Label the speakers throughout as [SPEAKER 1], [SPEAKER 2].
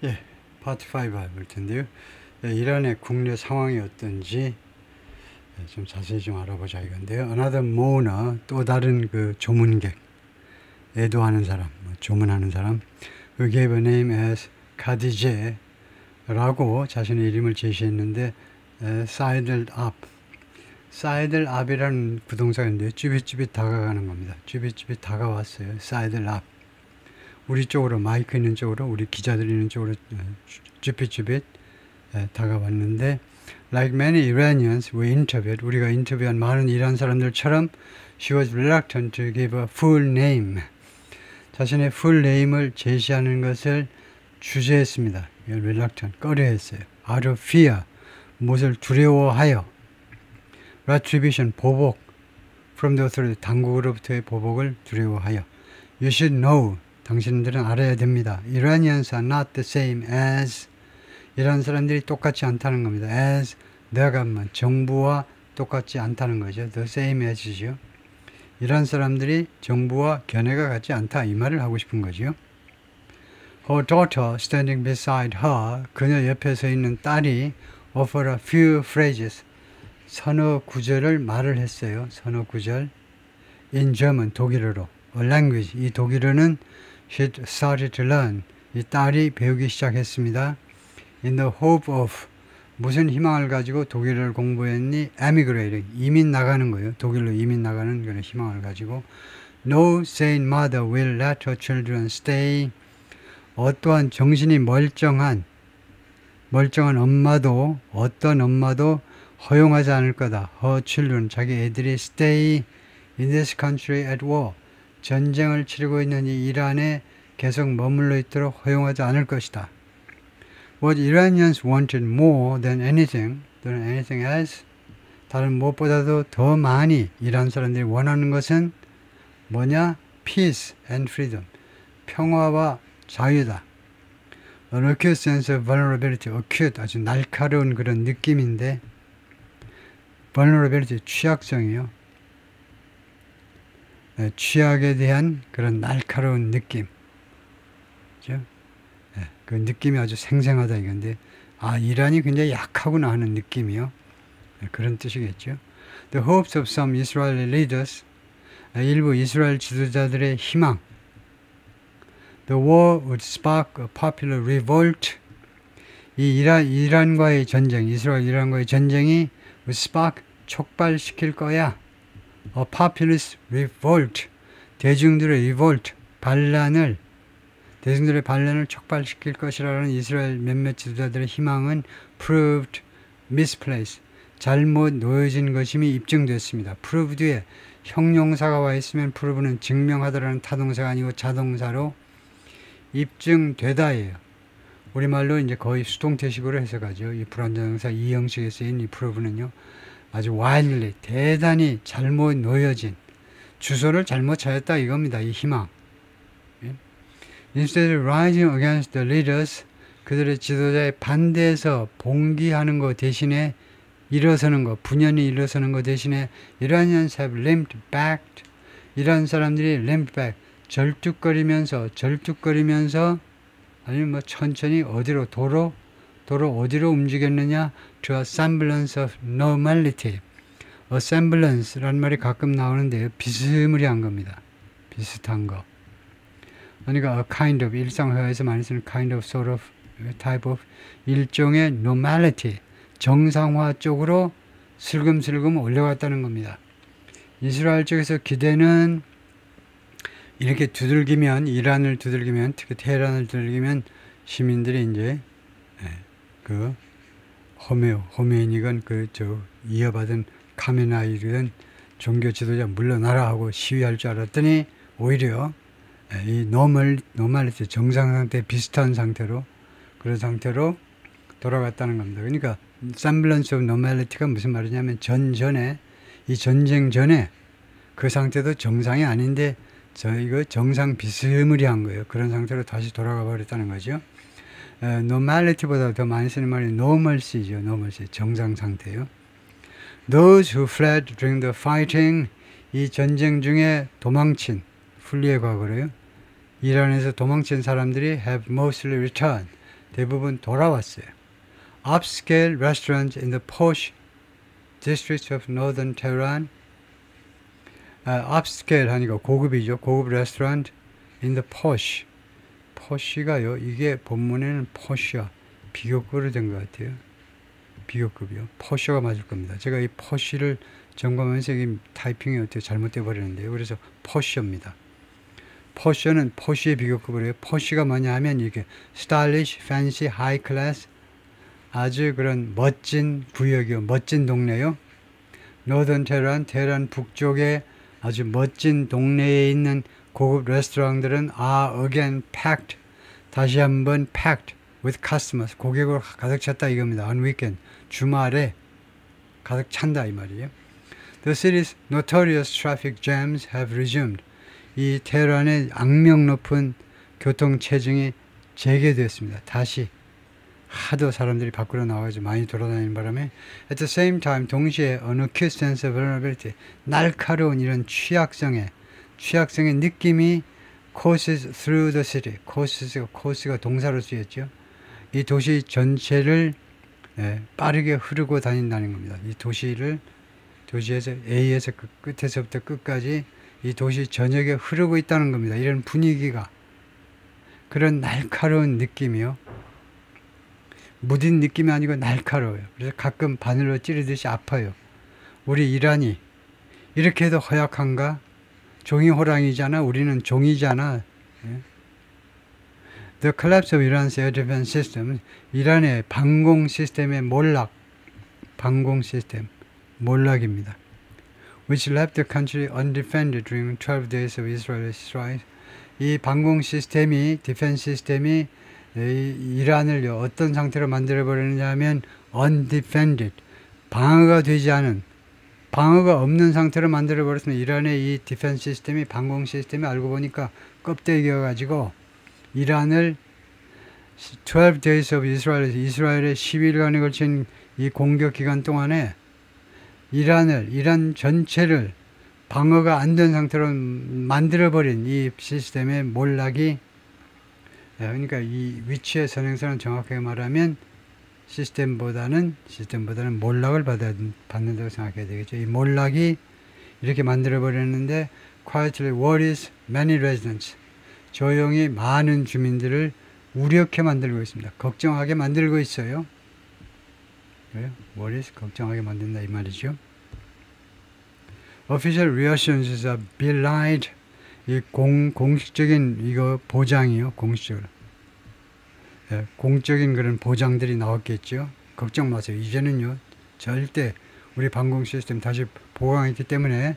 [SPEAKER 1] 예, 파트 5 해볼 텐데요. 예, 이란의 국내 상황이 어떤지 좀 자세히 좀 알아보자 이건데요. Another mourner, 또 다른 그 조문객, 애도하는 사람, 조문하는 사람, who gave a name as 카디제 라고 자신의 이름을 제시했는데, sidled up, sidled up이라는 부동사인데요. 쭈빗쭈빗 다가가는 겁니다. 쭈빗쭈빗 다가왔어요. sidled up. 우리 쪽으로, 마이크 있는 쪽으로, 우리 기자들 있는 쪽으로 쭈빗쭈빗 다가왔는데, like many Iranians we interviewed, 우리가 인터뷰한 많은 이란 사람들처럼 she was reluctant to give a full name, 자신의 full name을 제시하는 것을 주저했습니다. reluctant, 꺼려했어요. out of fear, 무엇을 두려워하여, retribution, 보복, from the authority, 당국으로부터의 보복을 두려워하여. you should know, 당신들은 알아야 됩니다. Iranians are not the same as, 이란 사람들이 똑같지 않다는 겁니다. as the government, 정부와 똑같지 않다는 거죠. the same as죠. 이란 사람들이 정부와 견해가 같지 않다, 이 말을 하고 싶은 거죠. Her daughter standing beside her, 그녀 옆에 서 있는 딸이 offered a few phrases, 서너 구절을 말을 했어요. 서너 구절. in German, 독일어로. a language, 이 독일어는 she started to learn, 이 딸이 배우기 시작했습니다. in the hope of, 무슨 희망을 가지고 독일어를 공부했니? emigrating, 이민 나가는 거예요. 독일로 이민 나가는 그런 희망을 가지고. No sane mother will let her children stay, 어떠한 정신이 멀쩡한 엄마도, 어떤 엄마도 허용하지 않을 거다. her children, 자기 애들이 stay in this country at war, 전쟁을 치르고 있는 이 이란에 계속 머물러 있도록 허용하지 않을 것이다. What Iranians wanted more than anything, 또는 anything else, 다른 무엇보다도 더 많이 이란 사람들이 원하는 것은 뭐냐? Peace and freedom, 평화와 자유다. An acute sense of vulnerability, acute, 아주 날카로운 그런 느낌인데, vulnerability, 취약성이요. 취약에 대한 그런 날카로운 느낌. 그렇죠? 그 느낌이 아주 생생하다 이건데, 아, 이란이 굉장히 약하구나 하는 느낌이요. 그런 뜻이겠죠. The hopes of some Israeli leaders, 일부 이스라엘 지도자들의 희망. The war would spark a popular revolt. 이 이란과의 전쟁, 이스라엘 이란과의 전쟁이 would spark, 촉발시킬 거야. A populist revolt, 대중들의 revolt, 대중들의 반란을 촉발시킬 것이라는 이스라엘 몇몇 지도자들의 희망은 proved misplaced, 잘못 놓여진 것임이 입증됐습니다. prove 뒤에 형용사가 와 있으면 prove는 증명하다라는 타동사가 아니고 자동사로 입증되다예요. 우리말로 이제 거의 수동태식으로 해석하죠. 이 불완전형사 이 형식에 쓰인 이 prove는요, 아주 wildly, 대단히 잘못 놓여진, 주소를 잘못 찾았다 이겁니다. 이 희망. Instead of rising against the leaders, 그들의 지도자의 반대에서 봉기하는 것 대신에 일어서는 것, 분연히 일어서는 것 대신에 Iranians have limped back, 이란 사람들이 limp back, 절뚝거리면서 아니면 뭐 천천히 어디로 도로 어디로 움직였느냐? To a semblance of normality. A semblance라는 말이 가끔 나오는데요. 비스무리한 겁니다. 비슷한 거. 그러니까 a kind of, 일상회화에서 많이 쓰는 kind of, sort of, type of, 일종의 normality, 정상화 쪽으로 슬금슬금 올려갔다는 겁니다. 이스라엘 쪽에서 기대는 이렇게 두들기면, 이란을 두들기면, 특히 테헤란을 두들기면 시민들이 이제 그 호메이니건 이어받은 카메나이든 종교 지도자 물러나라 하고 시위할 줄 알았더니 오히려 이 노멀리티, 정상 상태 비슷한 상태로, 그런 상태로 돌아갔다는 겁니다. 그러니까 semblance of normality가 무슨 말이냐면 이 전쟁 전에 그 상태도 정상이 아닌데 이거 정상 비스무리한 거예요. 그런 상태로 다시 돌아가 버렸다는 거죠. normality보다 더 많이 쓰는 말이 normalcy죠. normalcy, 정상 상태요. Those who fled during the fighting, 이 전쟁 중에 도망친, 풀리의 과거로요. 이란에서 도망친 사람들이 have mostly returned, 대부분 돌아왔어요. Upscale restaurants in the posh districts of northern Tehran. upscale 하니까 고급이죠. 고급 레스토랑 in the posh. posh가요. 이게 본문에는 posh야. 비교급으로 된 것 같아요. 비교급이요. posh가 맞을 겁니다. 제가 이 posh를 점검하면서 이 타이핑이 어떻게 잘못돼 버리는데요. 그래서 posh입니다. posh는 posh의 비교급으로 해요. posh가 뭐냐 하면 이게 stylish, fancy, high class 아주 그런 멋진 구역이요. 멋진 동네요. northern Tehran, 테헤란 북쪽에 아주 멋진 동네에 있는 고급 레스토랑들은 are again packed. 다시 한번 packed with customers. 고객으로 가득 찼다 이겁니다. on weekend. 주말에 가득 찬다 이 말이에요. The city's notorious traffic jams have resumed. 이 테헤란의 악명 높은 교통 체증이 재개됐습니다. 다시 하도 사람들이 밖으로 나와서 많이 돌아다니는 바람에 at the same time 동시에 an acute sense of vulnerability 날카로운 이런 취약성의 느낌이 courses through the city. course가 동사로 쓰였죠. 이 도시 전체를 빠르게 흐르고 다닌다는 겁니다. 이 도시에서 A에서 끝에서부터 끝까지 이 도시 전역에 흐르고 있다는 겁니다. 이런 분위기가 그런 날카로운 느낌이요. 무딘 느낌이 아니고 날카로워요. 그래서 가끔 바늘로 찌르듯이 아파요. 우리 이란이 이렇게 해도 허약한가? 종이 호랑이잖아. 우리는 종이잖아. The collapse of Iran's air defense system. 이란의 방공 시스템의 방공 시스템 몰락입니다. Which left the country undefended during 12 days of Israeli strikes. 이 방공 시스템이 디펜스 시스템이 이란을 어떤 상태로 만들어버리느냐 하면 undefended, 방어가 없는 상태로 만들어버렸습니다. 이란의 이 디펜스 시스템이 방공 시스템이 알고 보니까 껍데기여가지고 이란을 12 days of 이스라엘의 10일간에 걸친 이 공격 기간 동안에 이란 전체를 방어가 안 된 상태로 만들어버린 이 시스템의 몰락이 그러니까 이 위치의 선행선은 정확하게 말하면 시스템보다는 몰락을 받는다고 생각해야 되겠죠. 이 몰락이 이렇게 만들어버렸는데 quietly worries many residents. 조용히 많은 주민들을 우려케 만들고 있습니다. 걱정하게 만들고 있어요. worries, 걱정하게 만든다 이 말이죠. Official reassurances are belied. 이 공식적인 이거 보장이요. 공식적으로. 공적인 그런 보장들이 나왔겠죠. 걱정 마세요. 이제는요. 절대 우리 방공 시스템 다시 보강했기 때문에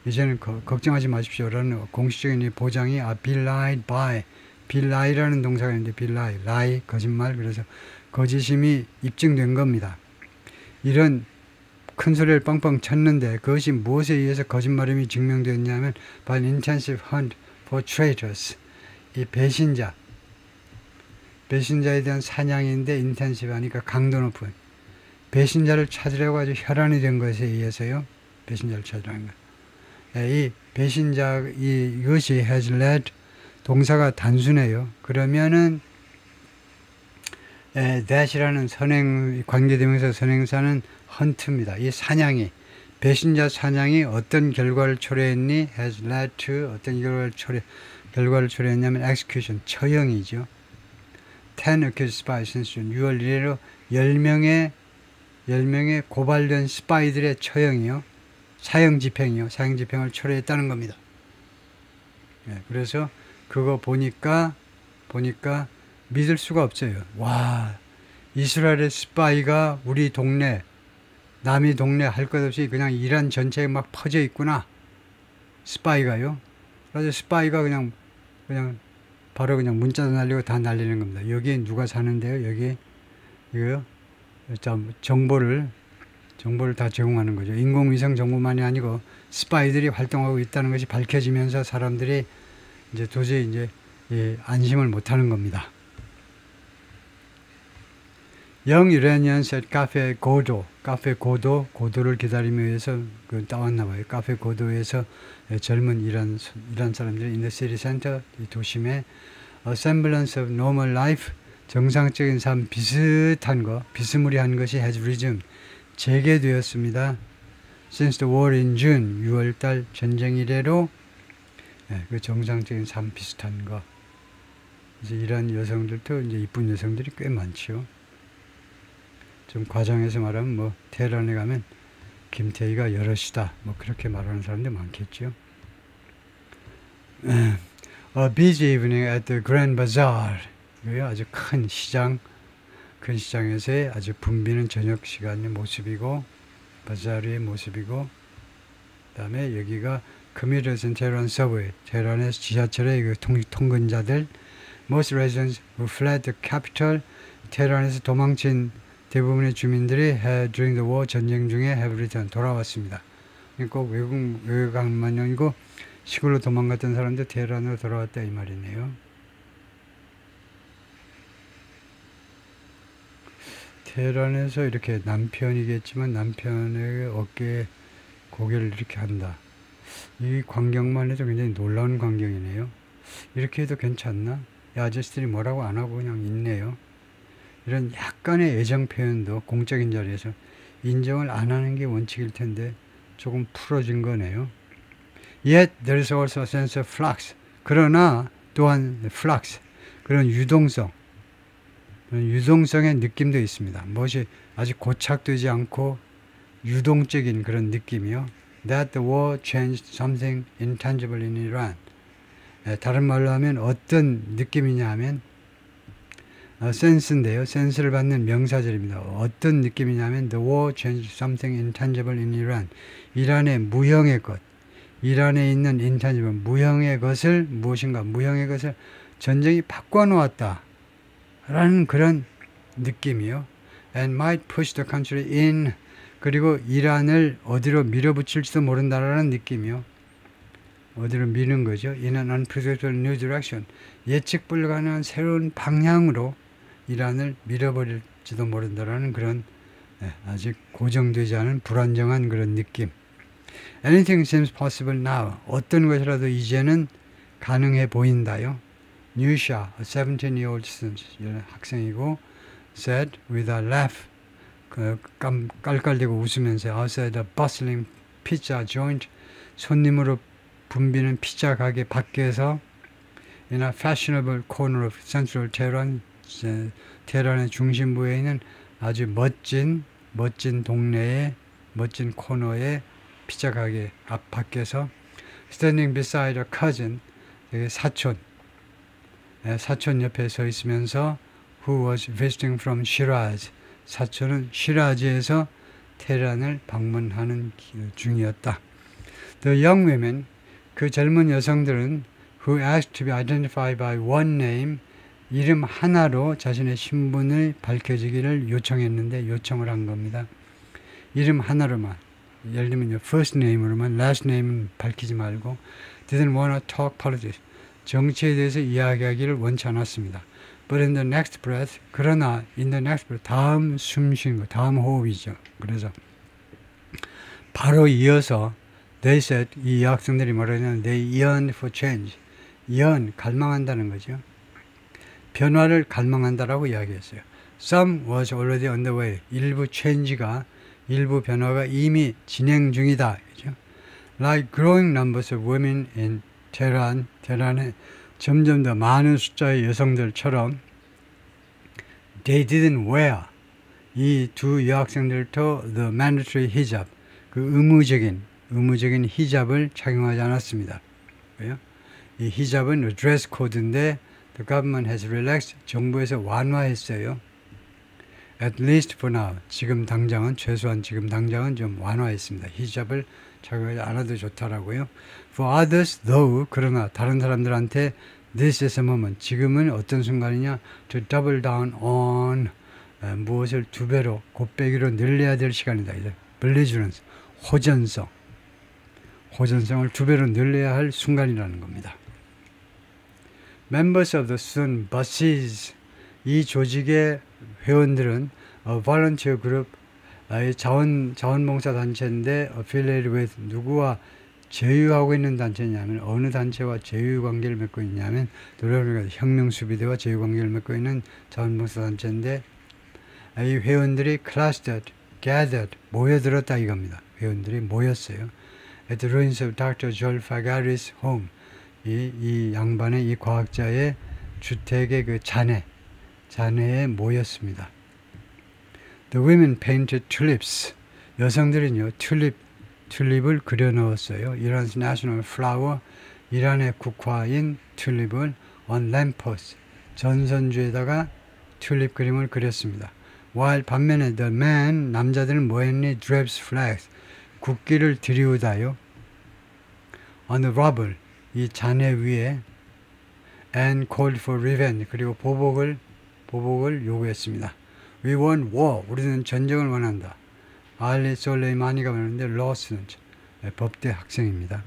[SPEAKER 1] 이제는 걱정하지 마십시오라는 공식적인 이 보장이 belied by. belie라는 동사가 있는데 belie, lie, 거짓말. 그래서 거짓임이 입증된 겁니다. 이런 큰 소리를 빵빵 쳤는데 그것이 무엇에 의해서 거짓말임이 증명되었냐면 by an intensive hunt for traitors. 이 배신자에 대한 사냥인데 intensive 하니까 강도 높은 배신자를 찾으려고 아주 혈안이 된 것에 의해서요. 배신자를 찾으라는 것. 이 배신자 이것이 has led 동사가 단순해요. 그러면은 that이라는 관계대명사 선행사는 헌트입니다. 이 배신자 사냥이 어떤 결과를 초래했니? has led to 어떤 결과를 초래했냐면 execution, 처형이죠. 10 accused spies since June. 6월 1일로 10명의 고발된 스파이들의 처형이요. 사형 집행을 초래했다는 겁니다. 그래서 그거 보니까 믿을 수가 없어요. 와, 이스라엘의 스파이가 우리 동네, 남이 동네 할 것 없이 그냥 이란 전체에 막 퍼져 있구나. 스파이가요. 그래서 스파이가 그냥 바로 그냥 문자도 날리고 다 날리는 겁니다. 여기에 누가 사는데요? 여기 이거요. 정보를 다 제공하는 거죠. 인공위성 정보만이 아니고 스파이들이 활동하고 있다는 것이 밝혀지면서 사람들이 이제 도저히 안심을 못하는 겁니다. Young Iranians at Cafe 고도를 기다리며 위해서 따왔나 봐요. 카페 고도에서 젊은 이란 사람들이 in the city center, 이 도심에 a semblance of normal life, 정상적인 삶 비슷한 거, 비스무리한 것이 has resumed, 재개되었습니다. Since the war in June, 6월달 전쟁 이래로 그 정상적인 삶 비슷한 거. 이제 이런 여성들도 이제 이쁜 여성들이 꽤 많죠. 좀 과장해서 말하면 뭐 테헤란에 가면 김태희가 여럿이다, 뭐 그렇게 말하는 사람들 많겠죠. A busy evening at the Grand Bazaar. 이거요, 아주 큰 시장, 큰 시장에서의 아주 붐비는 저녁 시간의 모습이고, 바자르의 모습이고, 그 다음에 여기가 commuters in Tehran subway, 테헤란의 지하철의 그 통근자들, most residents who fled the capital, 테헤란에서 도망친 대부분의 주민들이 during the war, 전쟁 중에 have returned, 돌아왔습니다. 꼭 외국만이 아니고 시골로 도망갔던 사람들 테헤란으로 돌아왔다 이 말이네요. 테헤란에서 이렇게 남편이겠지만 남편의 어깨에 고개를 이렇게 한다. 이 광경만 해도 굉장히 놀라운 광경이네요. 이렇게 해도 괜찮나? 이 아저씨들이 뭐라고 안 하고 그냥 있네요. 이런 약간의 애정 표현도 공적인 자리에서 인정을 안 하는 게 원칙일 텐데 조금 풀어진 거네요. Yet there is also a sense of flux. 그러나 또한 flux, 그런 유동성, 그런 유동성의 느낌도 있습니다. 무엇이 아직 고착되지 않고 유동적인 그런 느낌이요. That the war changed something intangible in Iran. 다른 말로 하면 어떤 느낌이냐 하면 센스인데요. 센스를 받는 명사절입니다. 어떤 느낌이냐면 The war changed something intangible in Iran. 이란의 무형의 것, 이란에 있는 intangible, 무형의 것을, 무엇인가 무형의 것을 전쟁이 바꿔놓았다 라는 그런 느낌이요. And might push the country in, 그리고 이란을 어디로 밀어붙일지도 모른다라는 느낌이요. 어디로 미는 거죠. In an unpredictable new direction, 예측 불가능한 새로운 방향으로 이란을 밀어버릴지도 모른다라는 그런 아직 고정되지 않은 불안정한 그런 느낌. Anything seems possible now. 어떤 것이라도 이제는 가능해 보인다요. Nusha, a 17-year-old student, 학생이고, said with a laugh, 깔깔대고 웃으면서 outside a bustling pizza joint, 손님으로 붐비는 피자 가게 밖에서 in a fashionable corner of central Tehran, 테헤란의 중심부에 있는 아주 멋진 동네의 멋진 코너의 피자 가게 앞 밖에서 standing beside a cousin, 사촌 옆에 서 있으면서 who was visiting from Shiraz, 사촌은 시라즈에서 테헤란을 방문하는 중이었다. The young women, 그 젊은 여성들은 who asked to be identified by one name, 이름 하나로 자신의 신분을 밝혀지기를 요청을 한 겁니다. 이름 하나로만, 예를 들면 first name으로만, last name은 밝히지 말고, didn't want to talk politics, 정치에 대해서 이야기하기를 원치 않았습니다. But in the next breath, 그러나 in the next breath, 다음 숨 쉬는 거, 다음 호흡이죠. 그래서 바로 이어서 they said, 이 여학생들이 뭐라냐면 they yearned for change, 갈망한다는 거죠. 변화를 갈망한다라고 이야기했어요. Some was already on the way, 일부 변화가 이미 진행 중이다. 그죠? Like growing numbers of women in Tehran, 테헤란에 점점 더 많은 숫자의 여성들처럼 they didn't wear, 이 두 여학생들도 the mandatory hijab, 그 의무적인 히잡을 착용하지 않았습니다. 왜요? 이 히잡은 드레스 코드인데 the government has relaxed, 정부에서 완화했어요. At least for now, 최소한 지금 당장은 좀 완화했습니다. 히잡을 착용하지 않아도 좋다라고요. For others, though, 그러나 다른 사람들한테 this is a moment, 지금은 어떤 순간이냐, to double down on, 무엇을 두 배로, 곱빼기로 늘려야 될 시간이다. belligerence, 호전성을 두 배로 늘려야 할 순간이라는 겁니다. Members of the student buses, 이 조직의 회원들은 volunteer group, 자원봉사 단체인데 affiliated with, 누구와 제휴하고 있는 단체냐면 어느 단체와 제휴 관계를 맺고 있냐면 노래가 혁명수비대와 제휴 관계를 맺고 있는 자원봉사 단체인데 이 회원들이 clustered, gathered, 모여들었다 이겁니다. 회원들이 모였어요. At the ruins of Dr. Joel Fagary's home. 이 양반의 이 과학자의 주택의 그 잔해에 모였습니다. The women painted tulips. 여성들은요 튤립을 그려 넣었어요. Iran's national flower, 이란의 국화인 튤립을 on lampposts, 전선주에다가 튤립 그림을 그렸습니다. While 반면에 the man, 남자들은 뭐 했니? Drapes flags, 국기를 들이우다요. On the rubble, 이 잔해 위에 and called for revenge, 그리고 보복을 요구했습니다. We want war, 우리는 전쟁을 원한다. 알리 솔레이마니가 말하는데 로스는 법대 학생입니다.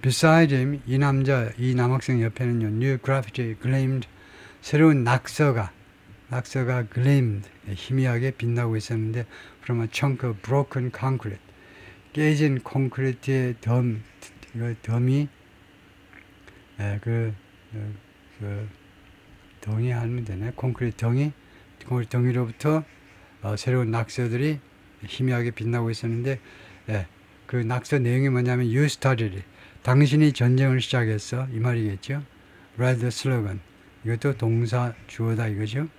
[SPEAKER 1] Beside him, 이 남학생 옆에는요, new graffiti gleamed, 새로운 낙서가 gleamed, 희미하게 빛나고 있었는데 from a chunk of broken concrete, 깨진 콘크리트의 덤이 덩이 하면 되네. 콘크리트 덩이로부터 새로운 낙서들이 희미하게 빛나고 있었는데, 그 낙서 내용이 뭐냐면 You started it. 당신이 전쟁을 시작했어. 이 말이겠죠. Write the slogan. 이것도 동사 주어다 이거죠.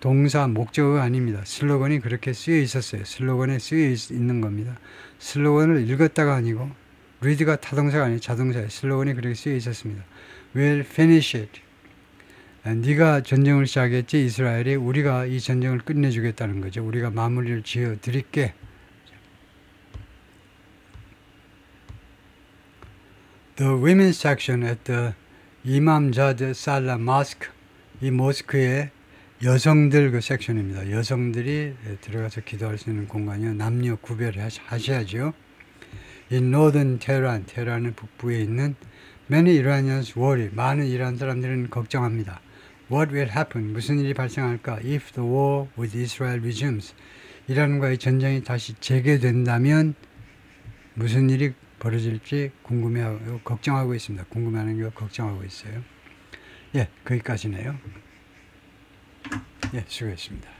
[SPEAKER 1] 동사 목적어가 아닙니다. 슬로건이 그렇게 쓰여 있었어요. 슬로건에 쓰여 있는 겁니다. 슬로건을 읽었다가 아니고 read가 타동사가 아니고 자동사예요. 슬로건이 그렇게 쓰여 있었습니다. We'll finish it. 네가 전쟁을 시작했지 이스라엘이. 우리가 이 전쟁을 끝내주겠다는 거죠. 우리가 마무리를 지어 드릴게. The women's section at the Imamzad Salah Mosque, 이 모스크의 여성들 그 섹션입니다. 여성들이 들어가서 기도할 수 있는 공간이요. 남녀 구별하셔야죠. In northern Tehran, 테헤란의 북부에 있는 many Iranians worry, 많은 이란 사람들은 걱정합니다. What will happen? 무슨 일이 발생할까? If the war with Israel resumes, 이란과의 전쟁이 다시 재개된다면 무슨 일이 벌어질지 궁금해하고 걱정하고 있습니다. 궁금해하는 게 걱정하고 있어요. 예, 거기까지네요. 예, 수고했습니다.